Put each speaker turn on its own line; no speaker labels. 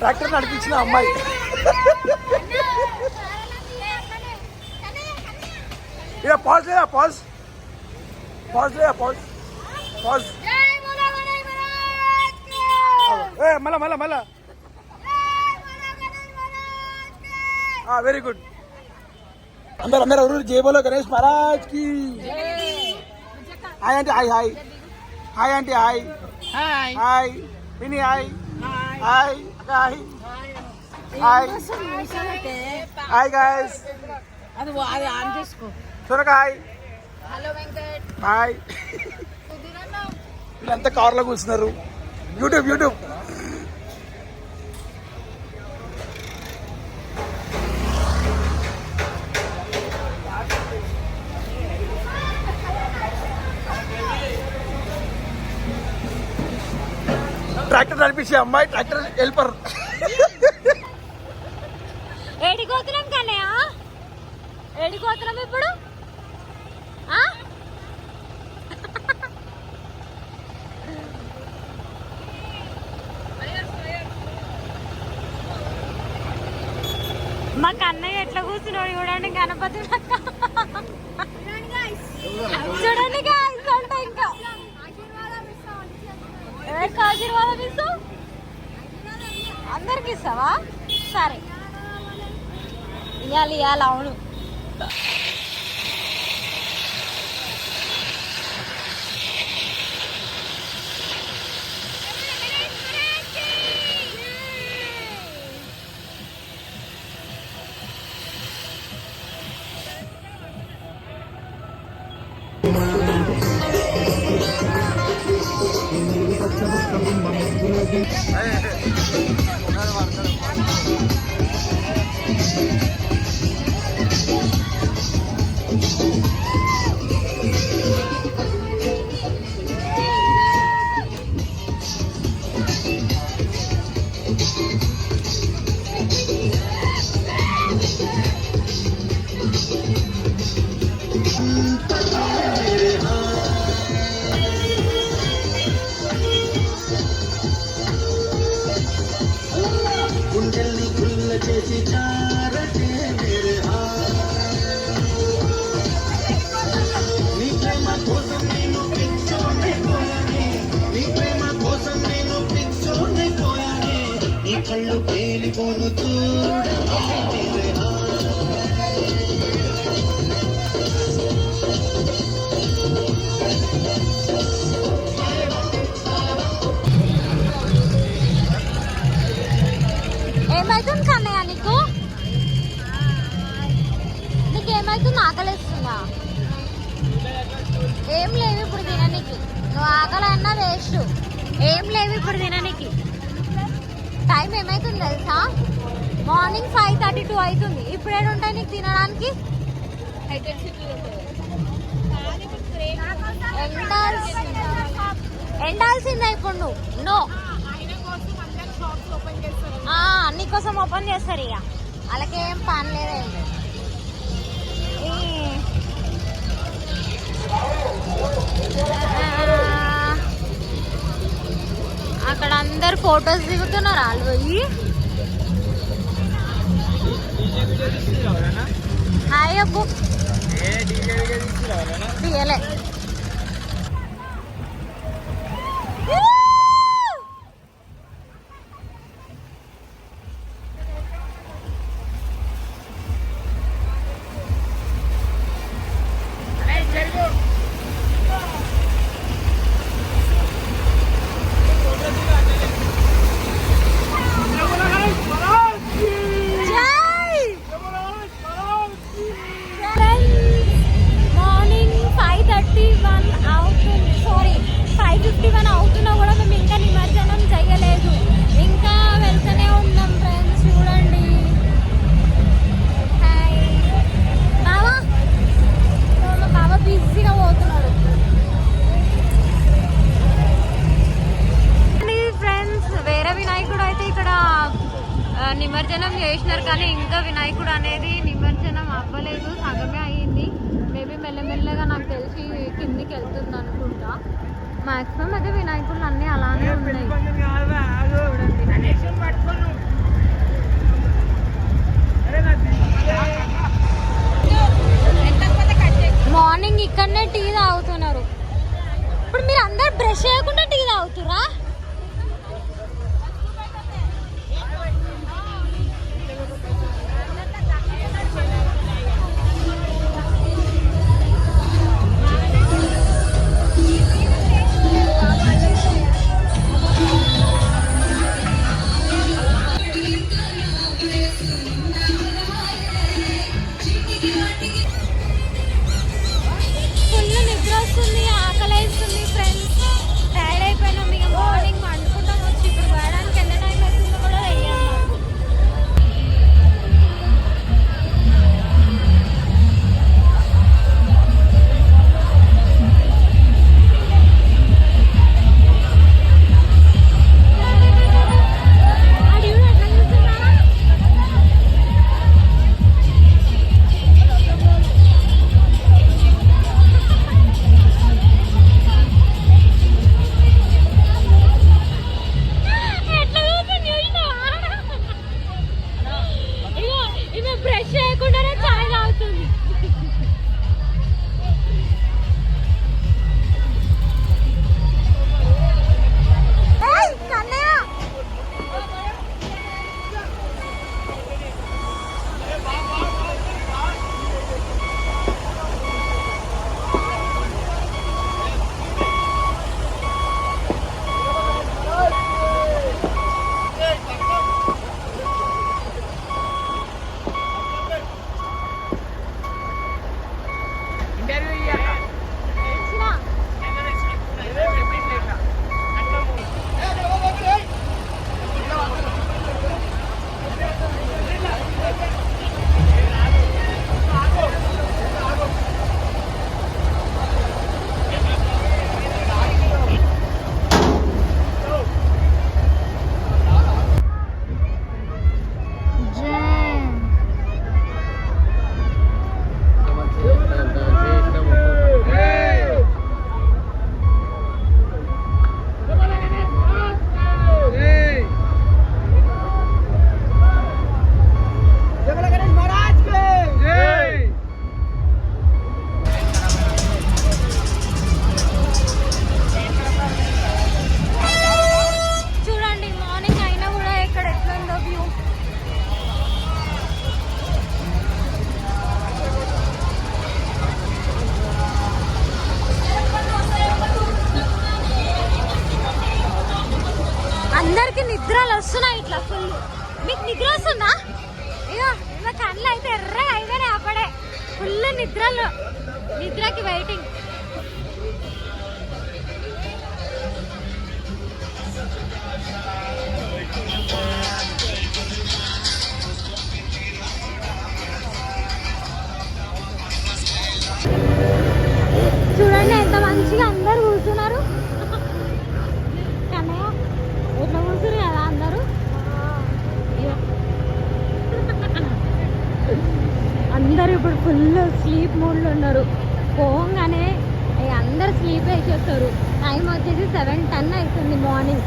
Tractor నడిపించిన అమ్మాయి. ఇలా పాజ్ లేదా పాజ్ లేదా పాజ్ మళ్ళా వెరీ గుడ్. అందరు ఎవరు జై బోలో గణేష్ మహారాజ్ కి. Hi aunty, hi aunty, hi mini, hi guys. Hi hi. వీళ్ళంతా కార్లో కూర్చున్నారు. యూట్యూబ్ ట్రాక్టర్ నడిపించే అమ్మాయి, ట్రాక్టర్ హెల్పర్.
ఏడిపోతున్నాం కన్నయ్య, ఏడిపోతున్నాం ఇప్పుడు. మా కన్నయ్య ఎట్లా కూర్చున్నాడు చూడండి, గణపతి చూడండి గాయ్స్. అంటే ఇంకా ఆశీర్వాదం ఇస్తావు, అందరికి ఇస్తావా? సరే ఇవ్వాలి. అవును,
కళ్ళు పేలిపోను చూడ.
ఏమైతుంది కన్నయ్య నీకేమైతుంది? ఆకలిస్తుందా? ఏం లేవు ఇప్పుడు తిననీకి. నువ్వు ఆకలన్నా వేస్ట్. ఏం లేవు ఇప్పుడు తిననీకి. టైం ఏమైతుంది తెలుసా? మార్నింగ్ 5:32 అవుతుంది. ఇప్పుడు ఏడు ఉంటాయి నీకు తినడానికి? ఎండాల్సిందే ఇప్పుడు నువ్వు. నో, నీకోసం ఓపెన్ చేస్తారు. ఇక అలాగేం పని లేదేం. అక్కడ అందరు ఫొటోస్ దిగుతున్నారు. వాళ్ళు పోయి హాయ్ అబ్బు దిగలే. మార్నింగ్ 5:31 అవుతుంది, సారీ 5:51 అవుతున్నా కూడా మెల్లమెల్లగా నాకు తెలిసి కిందికి వెళ్తుంది అనుకుంటా. మాక్సిమం అయితే వినాయకులు అన్నీ అలానే ఉన్నాయి. మార్నింగ్ ఇక్కడనే టీ తాగుతున్నారు. ఇప్పుడు మీరు అందరు బ్రష్ చేయకుండా టీ తాగుతురా? ఆకలేస్తుంది ఫ్రెండ్స్, టైర్డ్ అయిపోయినాం. ఇక మార్నింగ్ వండుకుంటాం వచ్చి ఇప్పుడు వేయడానికి ఎంత టైం అవుతుందో కూడా తెలియదు మాకు. బ్రష్ చేయకుండానే చాయ్ తాగుతుంది. అందరికి నిద్రలు వస్తున్నాయి ఇట్లా ఫుల్. మీకు నిద్ర వస్తుందా? ఇగో ఇలా కళ్ళు అయితే ఎర్రగా అయిపోయినాయి అప్పుడే. ఫుల్ నిద్రకి వెయిటింగ్. చూడండి ఎంత మంచిగా అందరు కూర్చున్నారు. కన్నయ్య ఎట్లా కూర్చున్నారు కదా అందరూ. అందరు ఇప్పుడు ఫుల్ స్లీప్ మూడ్లో ఉన్నారు. పోగానే అందరు స్లీప్ వేసేస్తారు. టైం వచ్చేసి 7:10 అవుతుంది మార్నింగ్.